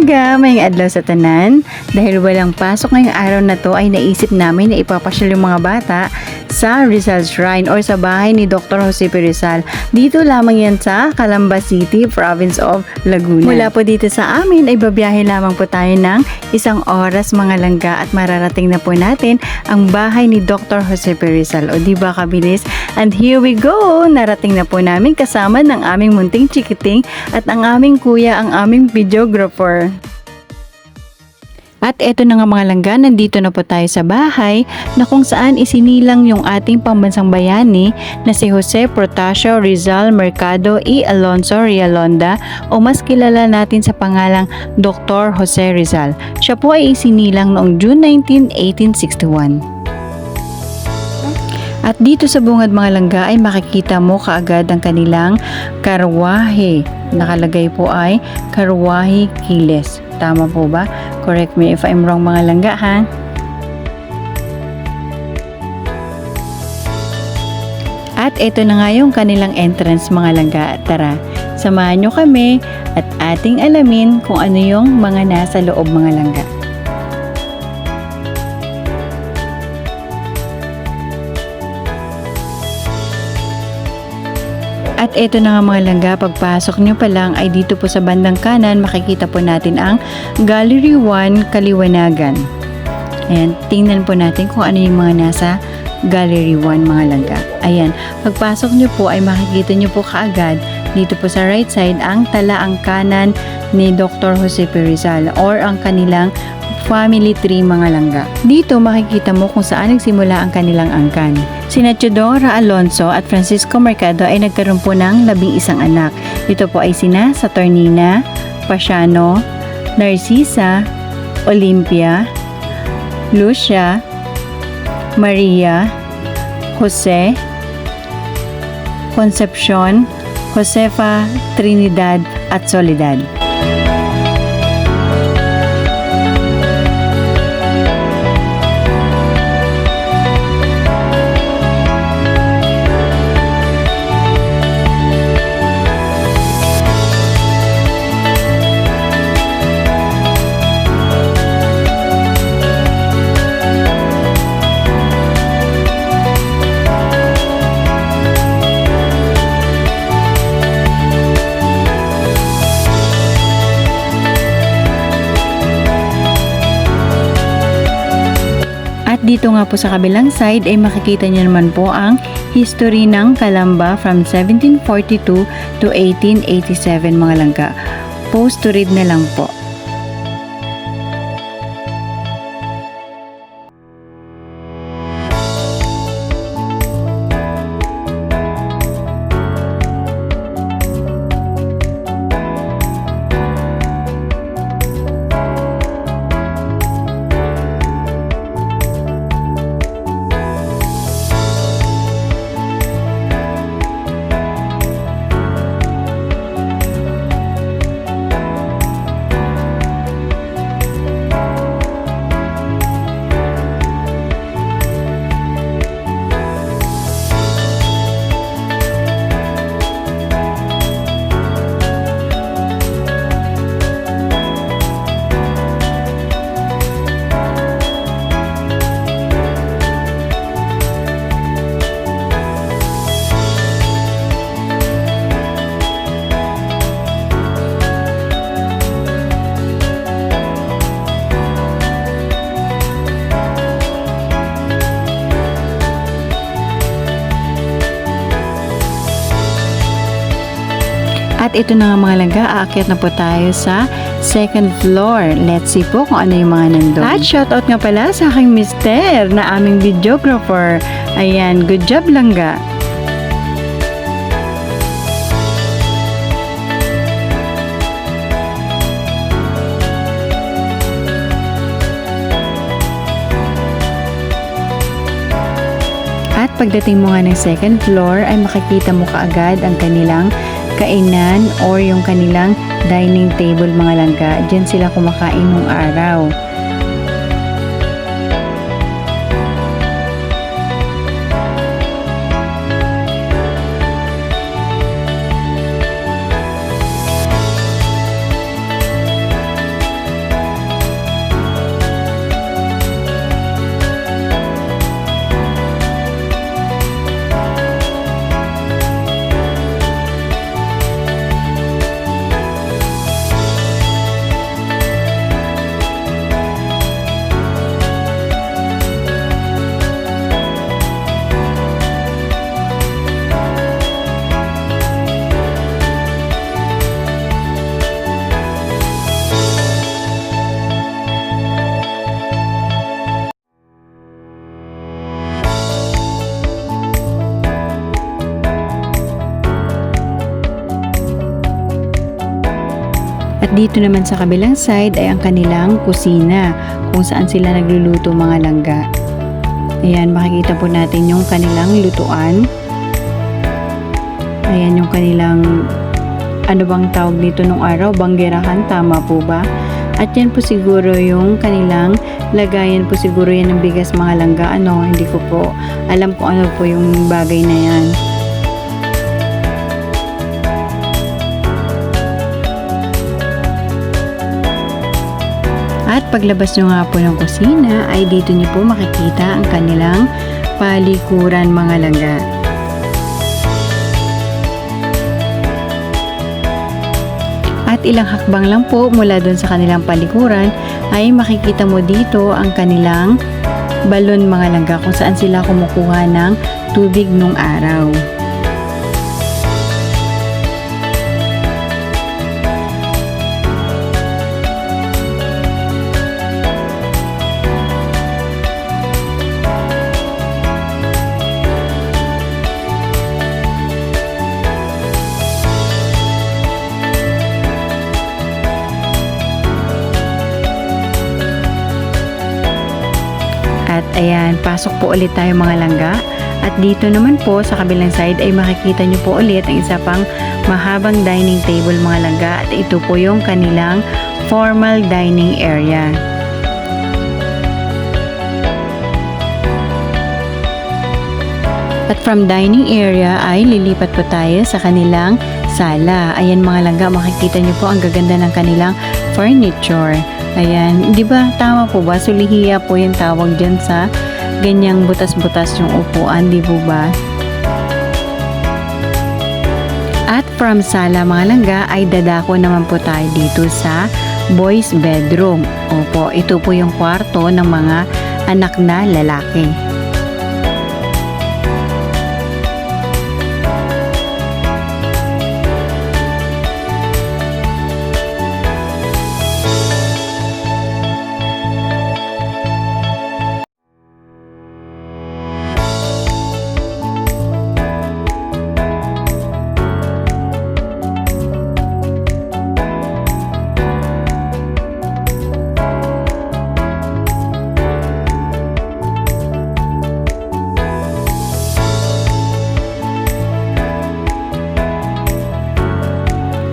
langga, may adlaw sa tanan. Dahil walang pasok ngayong araw na to ay naisip namin na ipapasyal yung mga bata sa Rizal Shrine or sa bahay ni Dr. Jose P. Rizal. Dito lamang yan sa Calamba City, Province of Laguna. Mula po dito sa amin ay babiyahe lamang po tayo ng 1 oras mga langga at mararating na po natin ang bahay ni Dr. Jose P. Rizal. O diba kabilis? And here we go! Narating na po namin kasama ng aming munting chikiting at ang aming kuya, ang aming videographer. At eto na nga mga langga, nandito na po tayo sa bahay na kung saan isinilang yung ating pambansang bayani na si Jose Protasio Rizal Mercado y Alonso Rialonda o mas kilala natin sa pangalang Dr. Jose Rizal. Siya po ay isinilang noong June 19, 1861. At dito sa bungad mga langga ay makikita mo kaagad ang kanilang karwahe. Nakalagay po ay Karwahe Kiles. Tama po ba? Correct me if I'm wrong mga langga ha. At ito na nga yung kanilang entrance mga langga. Tara, samahan nyo kami at ating alamin kung ano yung mga nasa loob mga langga. At eto na nga mga langga, pagpasok nyo pa lang ay dito po sa bandang kanan makikita po natin ang Gallery 1 Kaliwanagan. Ayan, tingnan po natin kung ano yung mga nasa Gallery 1 mga langga. Ayan, pagpasok nyo po ay makikita nyo po kaagad dito po sa right side ang talaang kanan ni Dr. Jose P. Rizal or ang kanilang family tree mga langga. Dito makikita mo kung saan nagsimula ang kanilang angkan. Sina Teodora Alonso at Francisco Mercado ay nagkaroon po ng 11 anak. Ito po ay sina Saturnina, Pasiano, Narcisa, Olympia, Lucia, Maria, Jose, Concepcion, Josefa, Trinidad at Soledad. At dito nga po sa kabilang side ay makikita niyo naman po ang history ng Calamba from 1742 to 1887 mga langga. Post to read na lang po. At ito na nga mga langga, aakyat na po tayo sa second floor. Let's see po kung ano yung mga nandun. At shoutout nga pala sa aking mister na aming videographer. Ayan, good job langga. At pagdating mo nga ng second floor ay makikita mo kaagad ang kanilang kainan or yung kanilang dining table mga langga. Diyan sila kumakain nung araw. dito naman sa kabilang side ay ang kanilang kusina kung saan sila nagluluto mga langga. Ayan, makikita po natin yung kanilang lutuan. Ayan yung kanilang, ano bang tawag dito nung araw? Banggerahan, tama po ba? At yan po siguro yung kanilang lagayan po siguro yan ng bigas mga langga. Ano, hindi ko po alam kung ano po yung bagay na yan. At paglabas nyo nga po ng kusina ay dito nyo po makikita ang kanilang palikuran mga langga. At ilang hakbang lang po mula dun sa kanilang palikuran ay makikita mo dito ang kanilang balon mga langga kung saan sila kumukuha ng tubig nung araw. At ayan, pasok po ulit tayo mga langga. At dito naman po sa kabilang side ay makikita nyo po ulit ang isa pang mahabang dining table mga langga. At ito po yung kanilang formal dining area. At from dining area ay lilipat po tayo sa kanilang sala. Ayan mga langga, makikita nyo po ang gaganda ng kanilang furniture. Ayan, di ba tama po ba? Sulihiya po yung tawag dyan sa ganyang butas-butas yung upuan, di po ba? At from sala mga langga ay dadako naman po tayo dito sa boys bedroom. Opo, ito po yung kwarto ng mga anak na lalaki.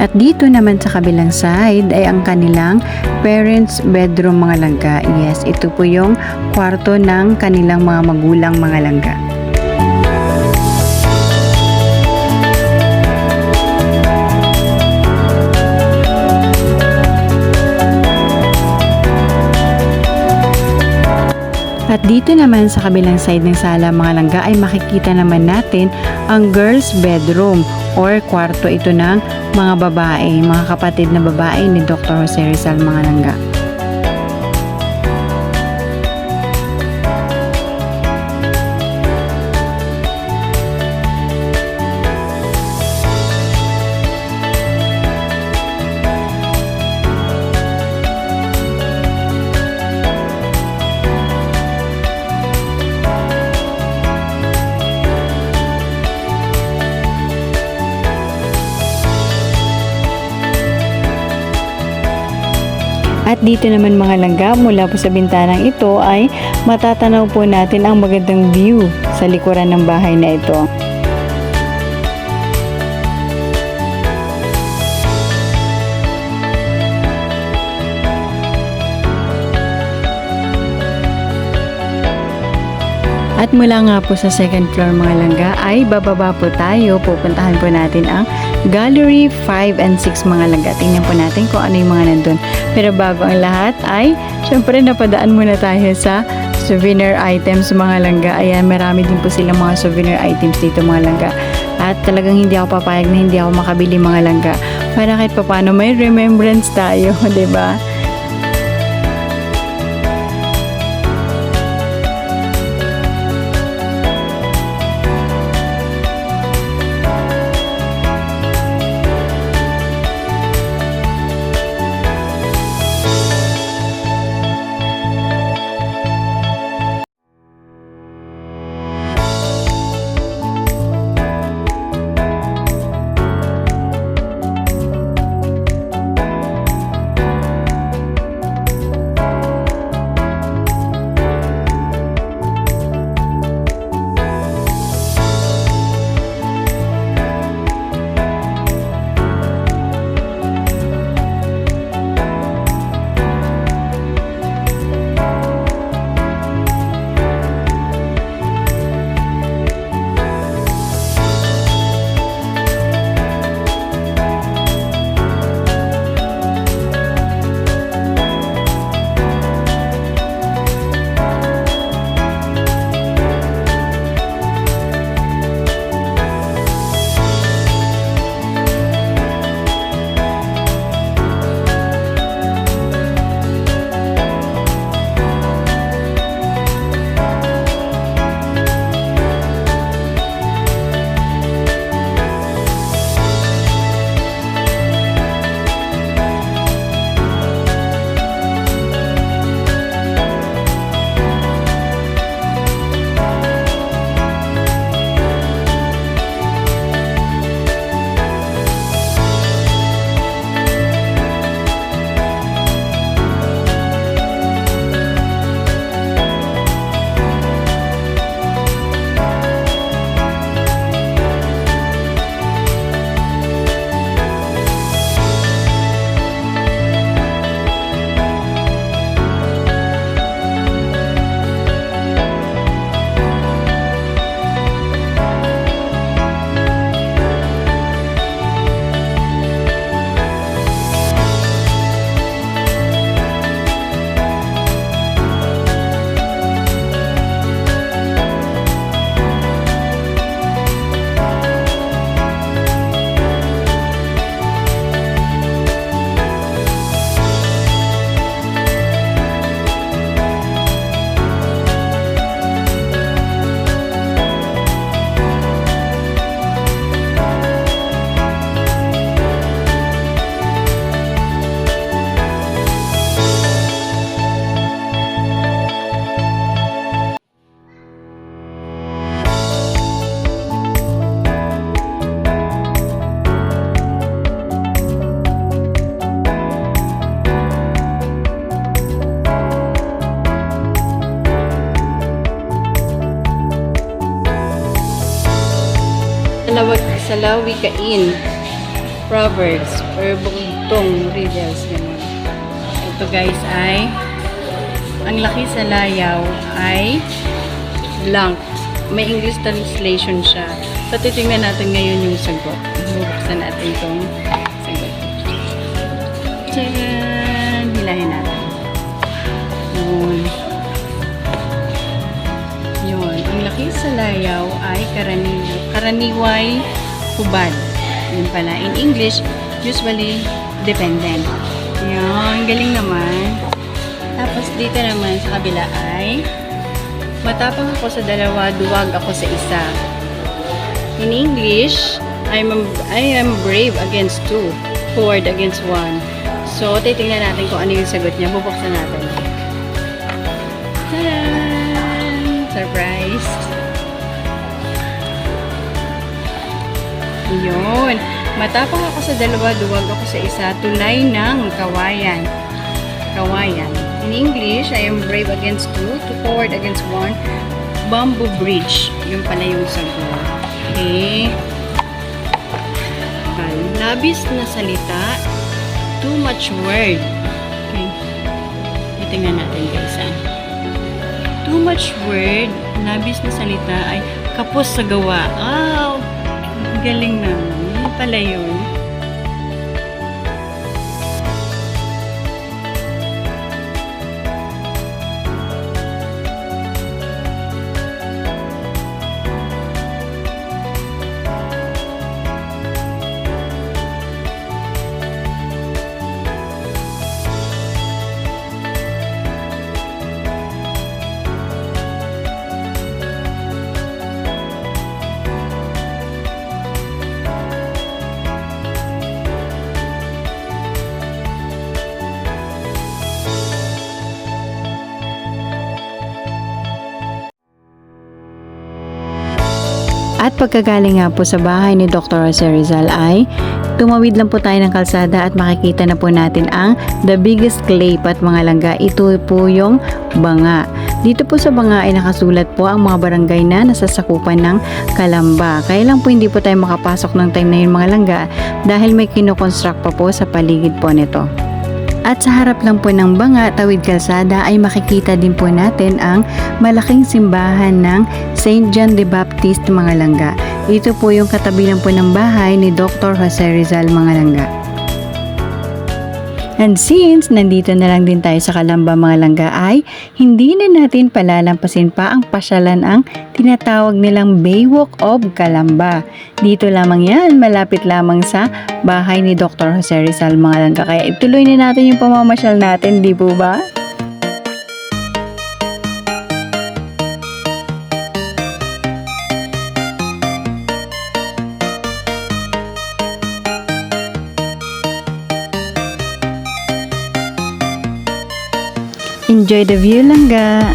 At dito naman sa kabilang side ay ang kanilang parents bedroom mga langga. Yes, ito po yung kwarto ng kanilang mga magulang mga langga. At dito naman sa kabilang side ng sala mga langga ay makikita naman natin ang girls bedroom or kwarto ito ng mga babae, mga kapatid na babae ni Dr. Jose Rizal mga langga. At dito naman mga langga, mula po sa bintanang ito ay matatanaw po natin ang magandang view sa likuran ng bahay na ito. At mula nga po sa second floor mga langga ay bababa po tayo. Pupuntahan po natin ang Gallery 5 and 6 mga langga. Tingnan po natin kung ano yung mga nandun. Pero bago ang lahat ay syempre napadaan muna tayo sa souvenir items mga langga. Ayan, marami din po silang mga souvenir items dito mga langga. At talagang hindi ako papayag na hindi ako makabili mga langga. Para kahit paano may remembrance tayo, 'di ba? salawikain, proverbs, or bugtong riddles. Ganun. Ito guys ay, ang laki sa layaw ay blank. May English translation siya. So, titingnan natin ngayon yung sagot. Bubuksan natin itong sagot. Tcharan! Hilahin natin. Yun. Ang laki sa layaw ay karaniway hubad. Yun pala. In English, usually dependent. Yun. Galing naman. Tapos dito naman sa kabila ay matapang ako sa dalawa, duwag ako sa isa. In English, I am brave against two, coward against one. So, titingnan natin kung ano yung sagot niya. Bubuksan natin. Tadaan! Surprise! Yun. Matapang ako sa dalawa, duwag ako sa isa, tulay ng kawayan. Kawayan. In English, I am brave against two, coward against one, bamboo bridge. Yun pala yung sagot. Okay. Labis na salita, too much word. Okay. Tingnan natin guys. Too much word, labis na salita ay kapos sa gawa. Oh, galing na. Ano pala yun? At pagkagaling nga po sa bahay ni Dr. Jose Rizal ay tumawid lang po tayo ng kalsada at makikita na po natin ang the biggest clay at mga langga. Ito po yung Banga. Dito po sa Banga ay nakasulat po ang mga barangay na nasasakupan ng Calamba. Kaya lang po hindi po tayo makapasok ng time na yun mga langga dahil may kinoconstruct pa po sa paligid po nito. At sa harap lang po ng Banga, tawid kalsada ay makikita din po natin ang malaking simbahan ng St. John the Baptist mga langga. Ito po yung katabi lang po ng bahay ni Dr. Jose Rizal mga langga. And since nandito na lang din tayo sa Calamba mga langga ay hindi na natin palalampasin pa ang pasyalan ang tinatawag nilang Baywalk of Calamba. Dito lamang yan, malapit lamang sa bahay ni Dr. Jose Rizal mga langga. Kaya ituloy na natin yung pamamasyal natin, di po ba? Enjoy the view langga!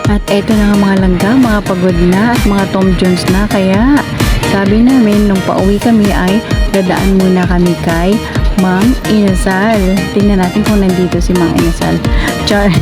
At eto na nga mga langga, mga pagod na at mga Tom Jones na. Kaya sabi namin nung pauwi kami ay dadaan muna kami kay Mang Inasal. Tingnan natin kung nandito si Mang Inasal. Char!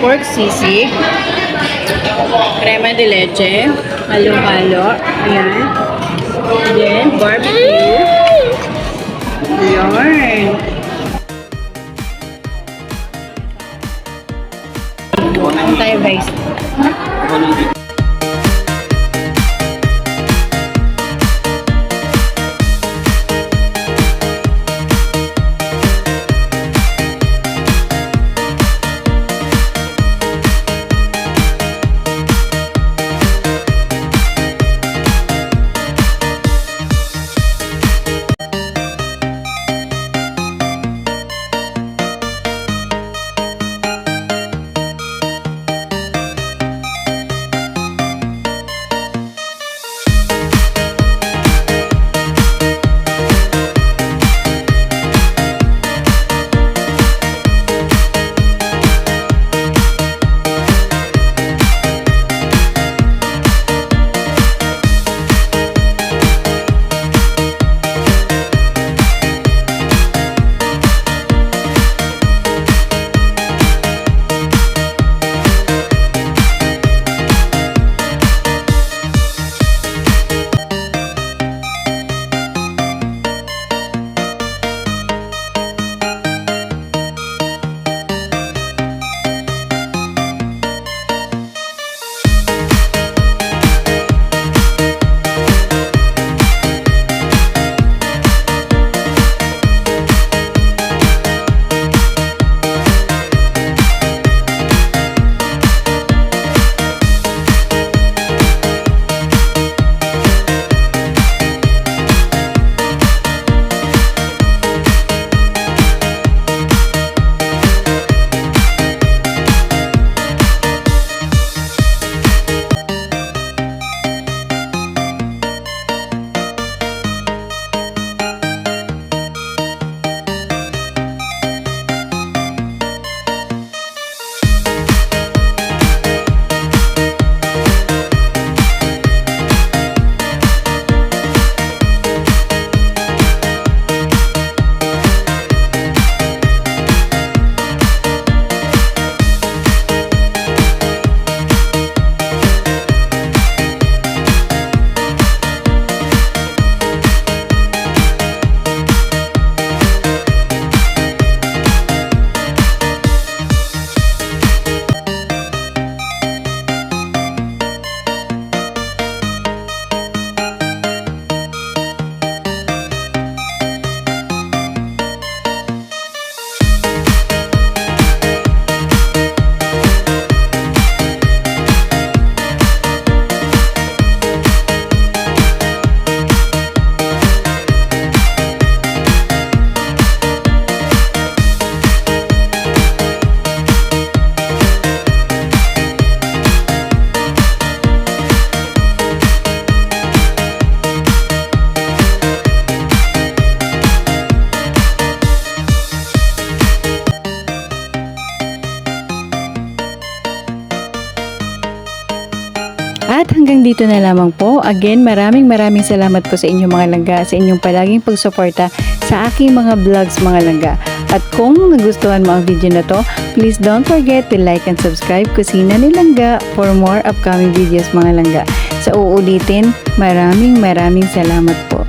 pork sisig, crema de leche, halo-halo, ayan. Then, barbecue. Ayan. Ano tayo guys? At hanggang dito na lamang po. Again, maraming salamat po sa inyong mga langga, sa inyong palaging pagsuporta sa aking mga vlogs mga langga. At kung nagustuhan mo ang video na to, please don't forget to like and subscribe Kusina ni Langga for more upcoming videos mga langga. Sa uulitin, maraming salamat po.